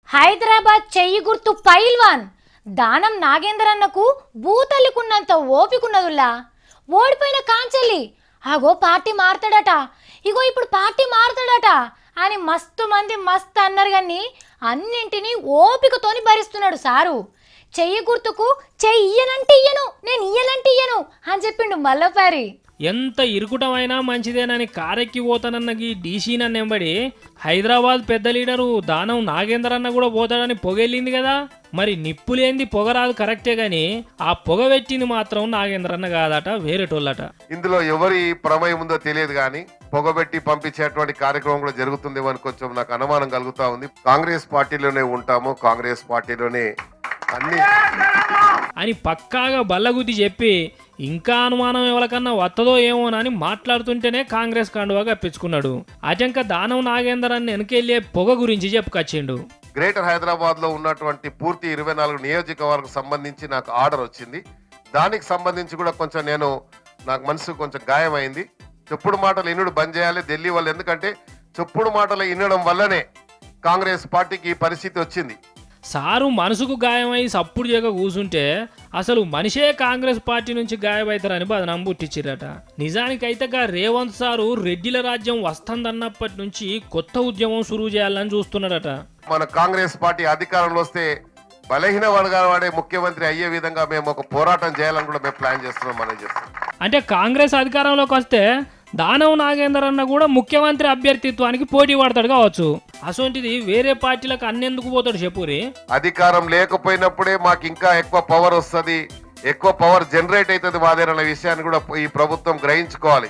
హైదరాబాద్ చెయ్యి గుర్తు పైల్వాన్ దానం నాగేందర్ అన్నకు బూతల్లికున్నంత ఓపికున్నదుల్లా ఓడిపోయిన కాంచెల్లి ఆగో పార్టీ మారుతాడట ఇగో ఇప్పుడు పార్టీ మారుతాడట అని మస్తు మంది మస్తు అన్నారు కానీ అన్నింటినీ ఓపికతోని భరిస్తున్నాడు సారు. చెయ్యి గుర్తుకు చెయ్యనంటే ఇయ్యను, నేను ఇయ్యనంటే ఇయ్యను అని చెప్పిండు మల్లపారి. ఎంత ఇరుకుటమైనా మంచిదేనని కారెక్కి పోతానన్న ఈ డీసీ నన్నెంబడి హైదరాబాద్ పెద్ద లీడరు దానం నాగేందర్ అన్న కూడా పోతాడని పొగెళ్ళింది కదా. మరి నిప్పులేంది పొగరాదు కరెక్టే గాని ఆ పొగ పెట్టింది మాత్రం నాగేందర్ అన్న కాదట, వేరేటోళ్ళట. ఇందులో ఎవరి ప్రమేయం ఉందో తెలియదు కానీ పొగబెట్టి పంపించేటువంటి కార్యక్రమం కూడా జరుగుతుందేమో అని కొంచెం నాకు అనుమానం కలుగుతా ఉంది. కాంగ్రెస్ పార్టీలోనే ఉంటాము, కాంగ్రెస్ పార్టీలోనే అన్ని అని పక్కాగా బల్లగుద్ది చెప్పి ఇంకా అనుమానం ఎవరికన్నా వత్తదో ఏమోనని మాట్లాడుతుంటేనే కాంగ్రెస్ కండువా కప్పించుకున్నాడు. అజంక దానం నాగేందర్ అని వెనకెళ్ళే పొగ గురించి చెప్పుకొచ్చిండు. గ్రేటర్ హైదరాబాద్ లో ఉన్నటువంటి పూర్తి 24 నియోజకవర్గం సంబంధించి నాకు ఆర్డర్ వచ్చింది. దానికి సంబంధించి కూడా కొంచెం నాకు మనసు కొంచెం గాయమైంది. చెప్పుడు మాటలు ఇన్నుడు బంద్ చేయాలి ఢిల్లీ వాళ్ళు. ఎందుకంటే చెప్పుడు మాటలు ఇన్నడం వల్లనే కాంగ్రెస్ పార్టీకి ఈ పరిస్థితి వచ్చింది. సారు మనసుకు గాయమై సప్పుడు చేయక కూసుంటే అసలు మనిషే కాంగ్రెస్ పార్టీ నుంచి గాయమవుతారని బదనాం పుట్టించిరట. నిజానికైతే రేవంత్ సారు రెడ్డిల రాజ్యం వస్తుందన్నప్పటి నుంచి కొత్త ఉద్యమం సురువు చేయాలని చూస్తున్నాడట. మన కాంగ్రెస్ పార్టీ అధికారంలో వస్తే బలహీన వర్గాల వాడే ముఖ్యమంత్రి అయ్యే విధంగా మేము ఒక పోరాటం చేయాలని కూడా మేము ప్లాన్ చేస్తున్నాం. మనం చేస్తున్నాం అంటే కాంగ్రెస్ అధికారంలోకి వస్తే దానం నాగేందర్ అన్న కూడా ముఖ్యమంత్రి అభ్యర్థిత్వానికి పోటీ పడతాడు కావచ్చు. అసొంటిది వేరే పార్టీలకు అన్నెందుకు పోతాడు చెప్పురి. అధికారం లేకపోయినప్పుడే మాకు ఇంకా ఎక్కువ పవర్ వస్తుంది, ఎక్కువ పవర్ జనరేట్ అవుతుంది మాదేనన్న విషయాన్ని కూడా ఈ ప్రభుత్వం గ్రహించుకోవాలి.